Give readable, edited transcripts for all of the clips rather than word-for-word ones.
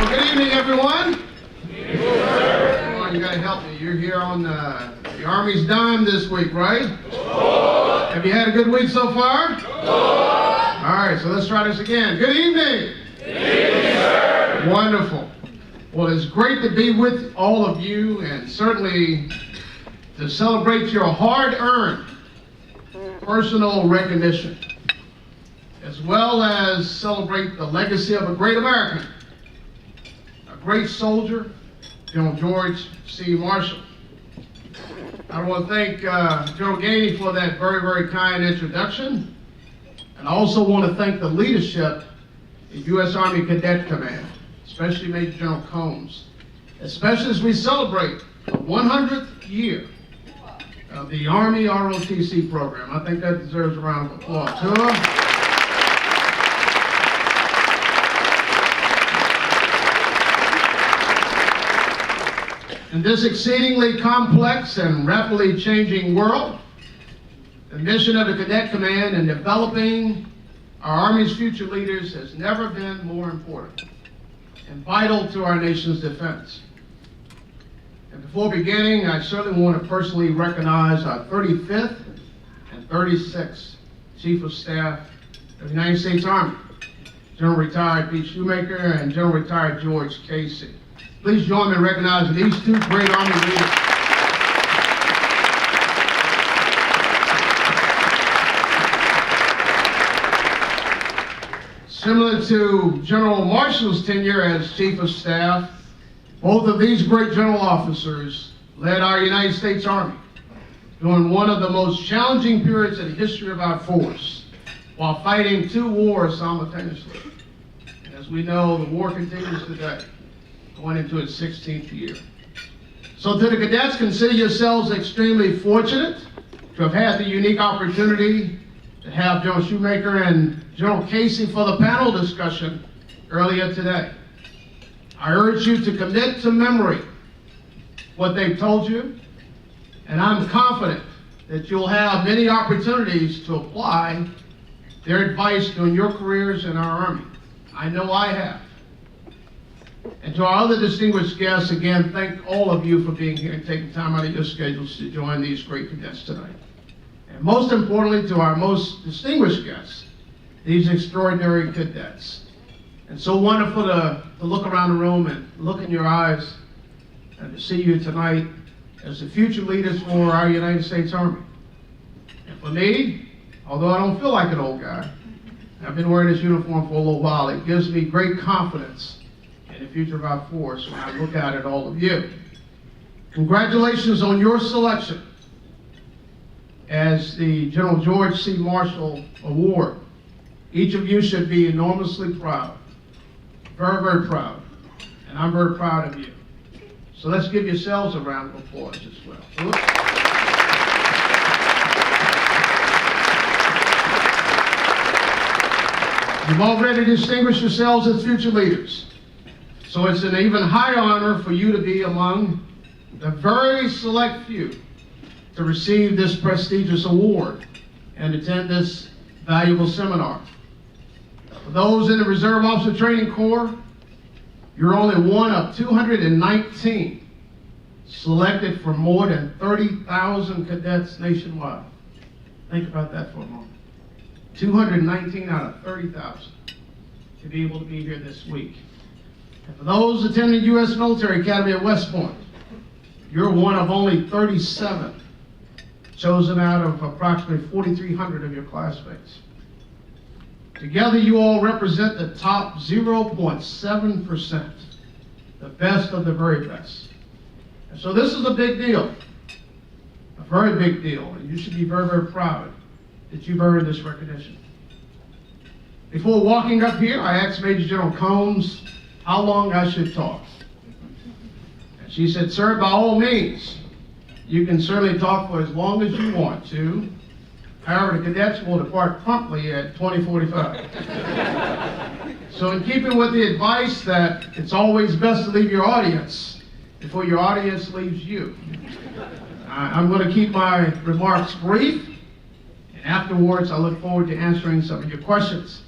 Well, good evening, everyone. Come on, you gotta help me. You're here on the Army's dime this week, right? Have you had a good week so far? All right, so let's try this again. Good evening. Good evening, sir. Wonderful. Well, it's great to be with all of you, and certainly to celebrate your hard-earned personal recognition, as well as celebrate the legacy of a great American, a great soldier, General George C. Marshall. I want to thank General Gainey for that very, very kind introduction, and I also want to thank the leadership in U.S. Army Cadet Command, especially Major General Combs, especially as we celebrate the 100th year of the Army ROTC program. I think that deserves a round of applause to them. In this exceedingly complex and rapidly changing world, the mission of the Cadet Command in developing our Army's future leaders has never been more important and vital to our nation's defense. And before beginning, I certainly want to personally recognize our 35th and 36th Chief of Staff of the United States Army, General Retired Pete Shoemaker and General Retired George Casey. Please join me in recognizing these two great Army leaders. Similar to General Marshall's tenure as Chief of Staff, both of these great general officers led our United States Army during one of the most challenging periods in the history of our force, while fighting two wars simultaneously. And as we know, the war continues today, going into its 16th year. So to the cadets, consider yourselves extremely fortunate to have had the unique opportunity to have General Shoemaker and General Casey for the panel discussion earlier today. I urge you to commit to memory what they've told you, and I'm confident that you'll have many opportunities to apply their advice during your careers in our Army. I know I have. And to our other distinguished guests, again, thank all of you for being here and taking time out of your schedules to join these great cadets tonight. And most importantly, to our most distinguished guests, these extraordinary cadets. And so wonderful to look around the room and look in your eyes and to see you tonight as the future leaders for our United States Army. And for me, although I don't feel like an old guy, I've been wearing this uniform for a little while, it gives me great confidence in the future of our force when I look out at all of you. Congratulations on your selection as the General George C. Marshall Award. Each of you should be enormously proud, very, very proud, and I'm very proud of you. So let's give yourselves a round of applause as well. Oops. You've already distinguished yourselves as future leaders. So it's an even higher honor for you to be among the very select few to receive this prestigious award and attend this valuable seminar. For those in the Reserve Officer Training Corps, you're only one of 219 selected for more than 30,000 cadets nationwide. Think about that for a moment. 219 out of 30,000 to be able to be here this week. And for those attending U.S. Military Academy at West Point, you're one of only 37 chosen out of approximately 4,300 of your classmates. Together, you all represent the top 0.7%, the best of the very best. And so this is a big deal, a very big deal, and you should be very, very proud that you've earned this recognition. Before walking up here, I asked Major General Combs how long I should talk. And she said, sir, by all means, you can certainly talk for as long as you want to. However, the cadets will depart promptly at 20:45. So in keeping with the advice that it's always best to leave your audience before your audience leaves you, I'm going to keep my remarks brief, and afterwards I look forward to answering some of your questions.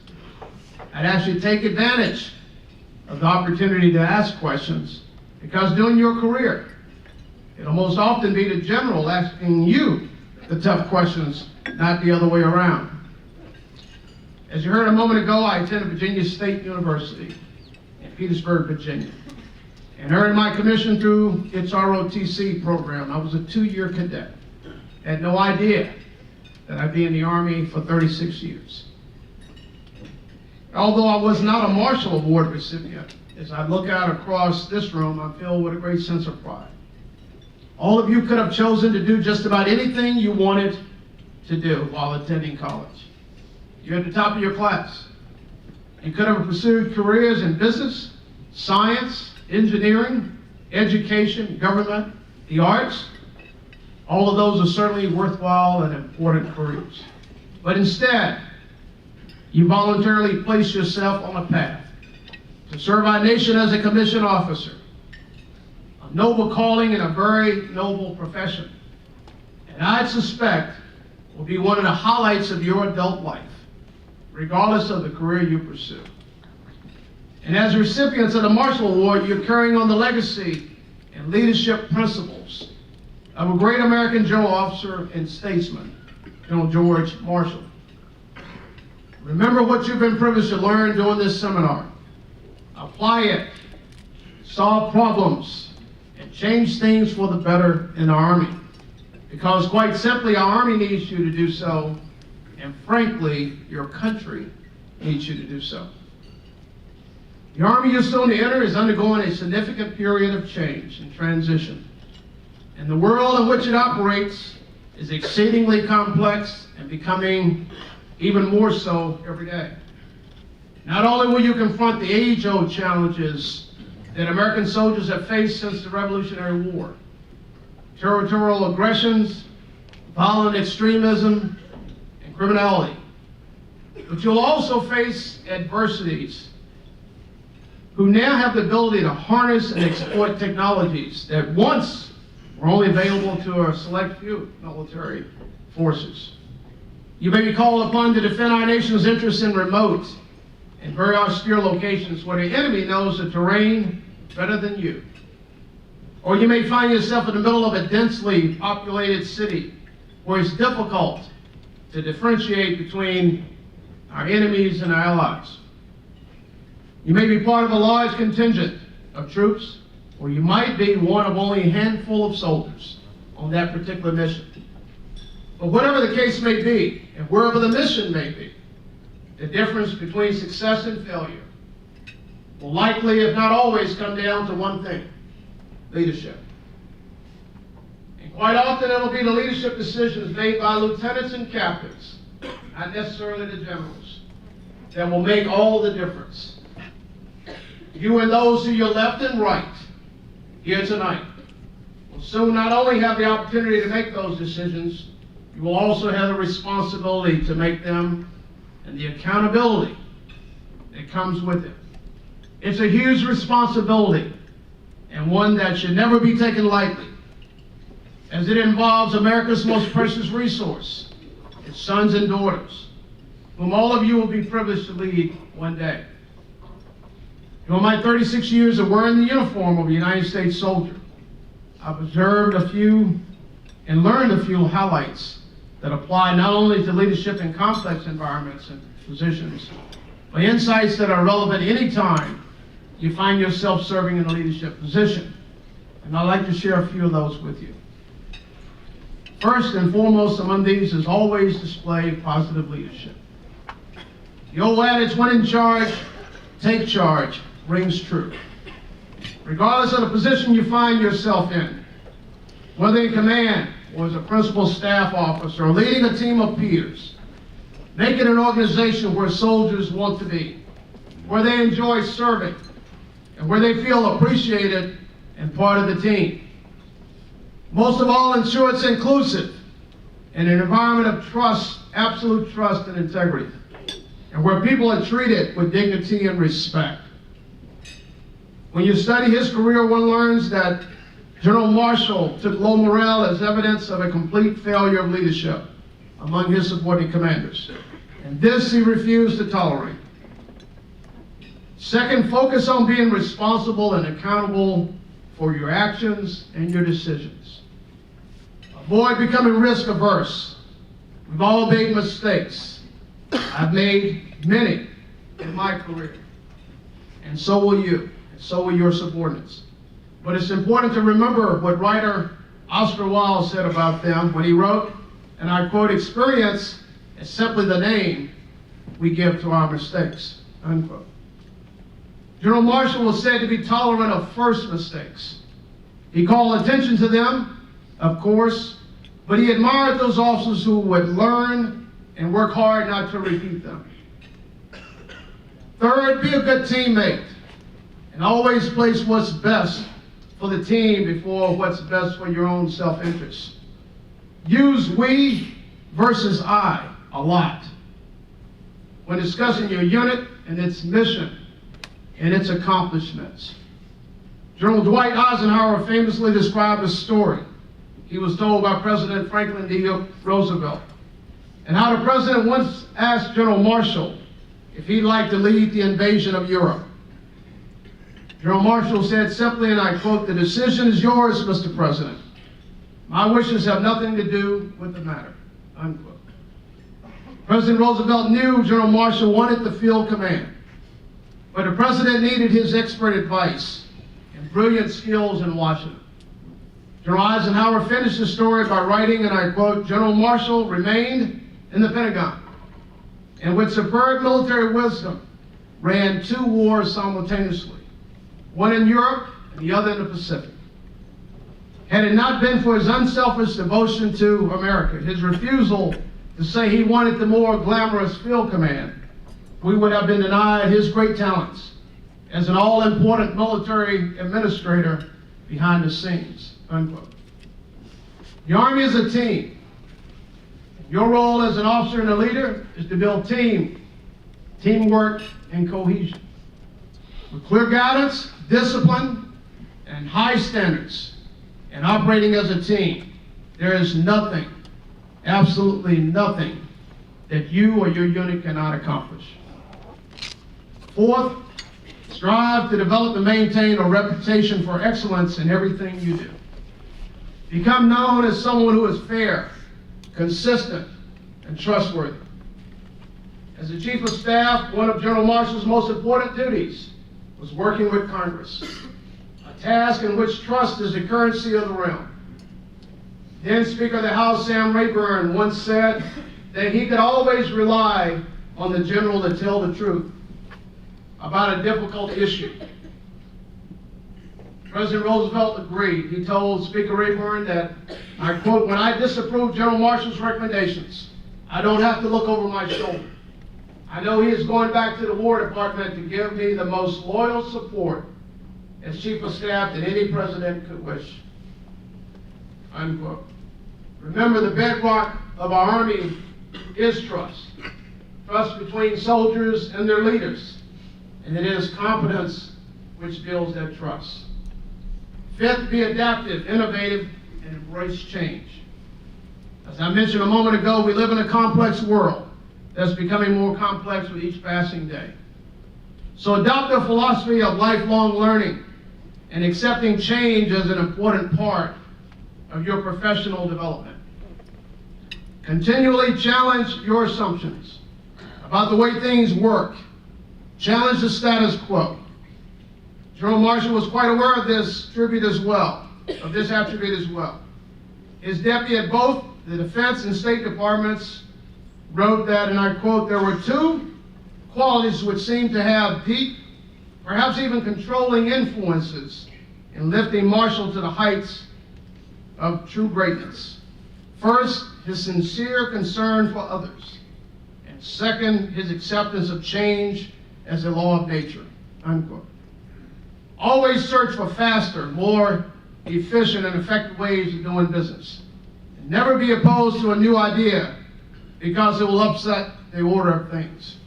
I'd ask you to take advantage of the opportunity to ask questions, because during your career, it'll most often be the general asking you the tough questions, not the other way around. As you heard a moment ago, I attended Virginia State University in Petersburg, Virginia, and earned my commission through its ROTC program. I was a 2-year cadet. Had no idea that I'd be in the Army for 36 years. Although I was not a Marshall Award recipient, as I look out across this room, I'm filled with a great sense of pride. All of you could have chosen to do just about anything you wanted to do while attending college. You're at the top of your class. You could have pursued careers in business, science, engineering, education, government, the arts. All of those are certainly worthwhile and important careers. But instead, you voluntarily place yourself on a path to serve our nation as a commissioned officer, a noble calling and a very noble profession. And I suspect will be one of the highlights of your adult life, regardless of the career you pursue. And as recipients of the Marshall Award, you're carrying on the legacy and leadership principles of a great American general officer and statesman, General George Marshall. Remember what you've been privileged to learn during this seminar. Apply it, solve problems, and change things for the better in the Army. Because quite simply, our Army needs you to do so, and frankly, your country needs you to do so. The Army you're soon to enter is undergoing a significant period of change and transition. And the world in which it operates is exceedingly complex and becoming even more so every day. Not only will you confront the age-old challenges that American soldiers have faced since the Revolutionary War, territorial aggressions, violent extremism, and criminality, but you'll also face adversities who now have the ability to harness and exploit technologies that once were only available to a select few military forces. You may be called upon to defend our nation's interests in remote and very austere locations where the enemy knows the terrain better than you. Or you may find yourself in the middle of a densely populated city where it's difficult to differentiate between our enemies and our allies. You may be part of a large contingent of troops, or you might be one of only a handful of soldiers on that particular mission. But whatever the case may be, and wherever the mission may be, the difference between success and failure will likely, if not always, come down to one thing: leadership. And quite often it'll be the leadership decisions made by lieutenants and captains, not necessarily the generals, that will make all the difference. You and those to your left and right here tonight will soon not only have the opportunity to make those decisions, you will also have the responsibility to make them and the accountability that comes with it. It's a huge responsibility, and one that should never be taken lightly, as it involves America's most precious resource, its sons and daughters, whom all of you will be privileged to lead one day. During my 36 years of wearing the uniform of a United States soldier, I've observed a few and learned a few highlights that apply not only to leadership in complex environments and positions, but insights that are relevant any time you find yourself serving in a leadership position. And I'd like to share a few of those with you. First and foremost among these is always display positive leadership. The old adage, when in charge, take charge, rings true. Regardless of the position you find yourself in, whether in command or as a principal staff officer or leading a team of peers, make it an organization where soldiers want to be, where they enjoy serving, and where they feel appreciated and part of the team. Most of all, ensure it's inclusive in an environment of trust, absolute trust and integrity, and where people are treated with dignity and respect. When you study his career, one learns that General Marshall took low morale as evidence of a complete failure of leadership among his subordinate commanders. And this he refused to tolerate. Second, focus on being responsible and accountable for your actions and your decisions. Avoid becoming risk averse. We've all made mistakes. I've made many in my career. And so will you, and so will your subordinates. But it's important to remember what writer Oscar Wilde said about them when he wrote, and I quote, "Experience is simply the name we give to our mistakes," unquote. General Marshall was said to be tolerant of first mistakes. He called attention to them, of course, but he admired those officers who would learn and work hard not to repeat them. Third, be a good teammate and always place what's best for the team before what's best for your own self-interest. Use we versus I a lot when discussing your unit and its mission and its accomplishments. General Dwight Eisenhower famously described a story he was told by President Franklin D. Roosevelt, and how the president once asked General Marshall if he'd like to lead the invasion of Europe. General Marshall said simply, and I quote, "The decision is yours, Mr. President. My wishes have nothing to do with the matter," unquote. President Roosevelt knew General Marshall wanted the field command, but the president needed his expert advice and brilliant skills in Washington. General Eisenhower finished the story by writing, and I quote, "General Marshall remained in the Pentagon, and with superb military wisdom ran 2 wars simultaneously, one in Europe and the other in the Pacific. Had it not been for his unselfish devotion to America, his refusal to say he wanted the more glamorous field command, we would have been denied his great talents as an all-important military administrator behind the scenes," unquote. The Army is a team. Your role as an officer and a leader is to build teamwork, and cohesion. With clear guidance, discipline, and high standards, and operating as a team, there is nothing, absolutely nothing, that you or your unit cannot accomplish. Fourth, strive to develop and maintain a reputation for excellence in everything you do. Become known as someone who is fair, consistent, and trustworthy. As the Chief of Staff, one of General Marshall's most important duties was working with Congress, a task in which trust is the currency of the realm. Then Speaker of the House, Sam Rayburn, once said that he could always rely on the general to tell the truth about a difficult issue. President Roosevelt agreed. He told Speaker Rayburn that, I quote, "When I disapprove General Marshall's recommendations, I don't have to look over my shoulder. I know he is going back to the War Department to give me the most loyal support as Chief of Staff that any president could wish," unquote. Remember, the bedrock of our Army is trust. Trust between soldiers and their leaders. And it is competence which builds that trust. Fifth, be adaptive, innovative, and embrace change. As I mentioned a moment ago, we live in a complex world that's becoming more complex with each passing day. So adopt a philosophy of lifelong learning and accepting change as an important part of your professional development. Continually challenge your assumptions about the way things work. Challenge the status quo. General Marshall was quite aware of this attribute as well. His deputy at both the Defense and State Departments wrote that, and I quote, "There were 2 qualities which seemed to have deep, perhaps even controlling influences in lifting Marshall to the heights of true greatness. First, his sincere concern for others, and second, his acceptance of change as a law of nature," unquote. Always search for faster, more efficient, and effective ways of doing business. And never be opposed to a new idea because it will upset the order of things.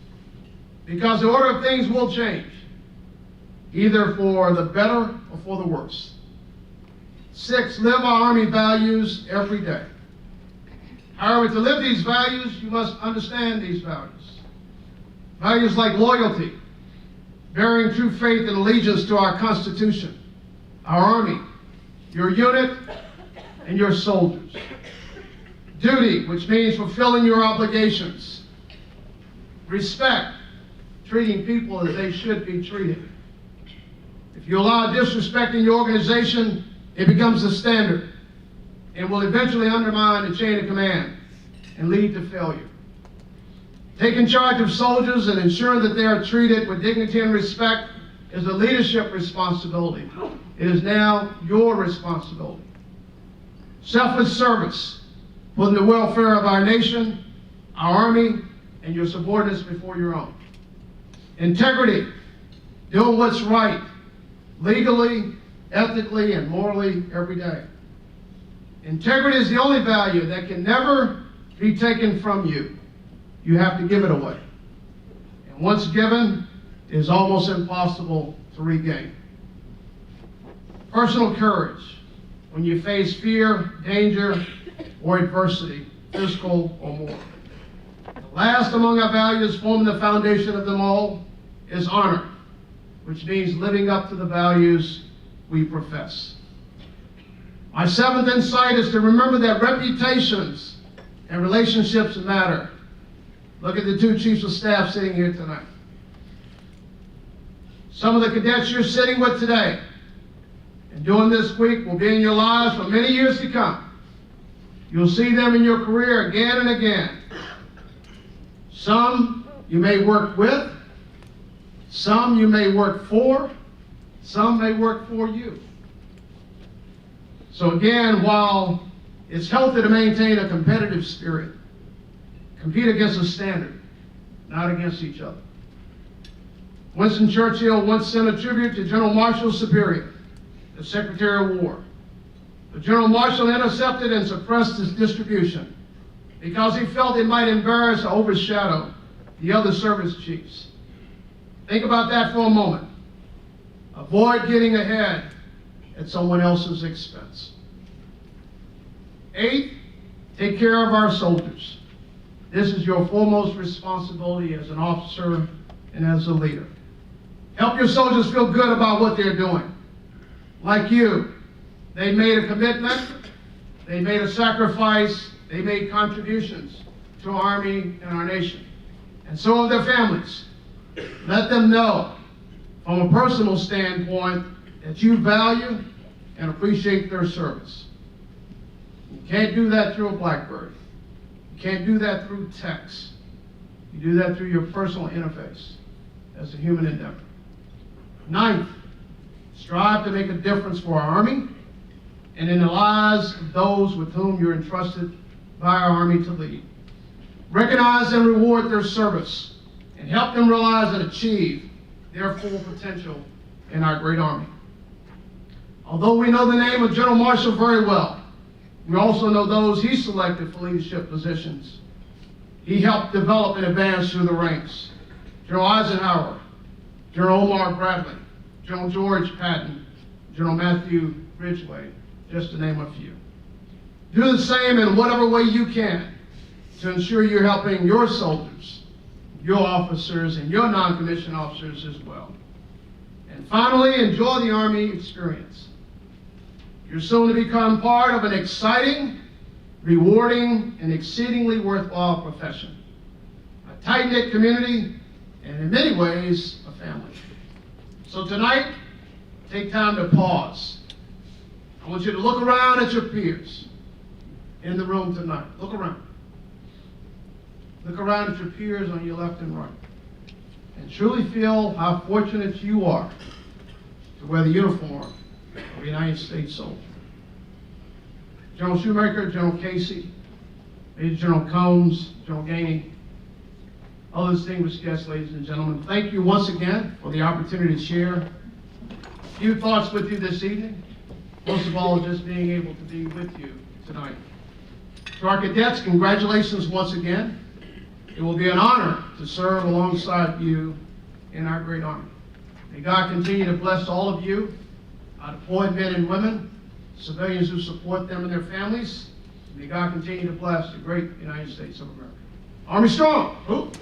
Because the order of things will change, either for the better or for the worse. 6, live our Army values every day. However, to live these values, you must understand these values. Values like loyalty, bearing true faith and allegiance to our Constitution, our Army, your unit, and your soldiers. Duty, which means fulfilling your obligations. Respect, treating people as they should be treated. If you allow disrespect in your organization, it becomes the standard and will eventually undermine the chain of command and lead to failure. Taking charge of soldiers and ensuring that they are treated with dignity and respect is a leadership responsibility. It is now your responsibility. Selfless service, putting the welfare of our nation, our Army, and your subordinates before your own. Integrity, doing what's right, legally, ethically, and morally every day. Integrity is the only value that can never be taken from you. You have to give it away. And once given, it is almost impossible to regain. Personal courage, when you face fear, danger, or adversity, physical or moral. The last among our values, forming the foundation of them all, is honor, which means living up to the values we profess. My seventh insight is to remember that reputations and relationships matter. Look at the two chiefs of staff sitting here tonight. Some of the cadets you're sitting with today and during this week will be in your lives for many years to come. You'll see them in your career again and again. Some you may work with, some you may work for, some may work for you. So again, while it's healthy to maintain a competitive spirit, compete against a standard, not against each other. Winston Churchill once sent a tribute to General Marshall Superior, the Secretary of War. But General Marshall intercepted and suppressed his distribution because he felt it might embarrass or overshadow the other service chiefs. Think about that for a moment. Avoid getting ahead at someone else's expense. 8, take care of our soldiers. This is your foremost responsibility as an officer and as a leader. Help your soldiers feel good about what they're doing. Like you, they made a commitment, they made a sacrifice, they made contributions to our Army and our nation. And so have their families. Let them know from a personal standpoint that you value and appreciate their service. You can't do that through a BlackBerry. You can't do that through text. You do that through your personal interface as a human endeavor. 9th, strive to make a difference for our Army and in the lives of those with whom you're entrusted by our Army to lead. Recognize and reward their service and help them realize and achieve their full potential in our great Army. Although we know the name of General Marshall very well, we also know those he selected for leadership positions. He helped develop and advance through the ranks. General Eisenhower, General Omar Bradley, General George Patton, General Matthew Ridgway, just to name a few. Do the same in whatever way you can to ensure you're helping your soldiers, your officers, and your non-commissioned officers as well. And finally, enjoy the Army experience. You're soon to become part of an exciting, rewarding, and exceedingly worthwhile profession. A tight-knit community, and in many ways, a family. So tonight, take time to pause. I want you to look around at your peers in the room tonight. Look around. Look around at your peers on your left and right. And truly feel how fortunate you are to wear the uniform of a United States soldier. General Shoemaker, General Casey, Major General Combs, General Gainey, all distinguished guests, ladies and gentlemen, thank you once again for the opportunity to share a few thoughts with you this evening. Most of all, just being able to be with you tonight. To our cadets, congratulations once again. It will be an honor to serve alongside you in our great Army. May God continue to bless all of you, our deployed men and women, civilians who support them and their families. May God continue to bless the great United States of America. Army strong! Whoop.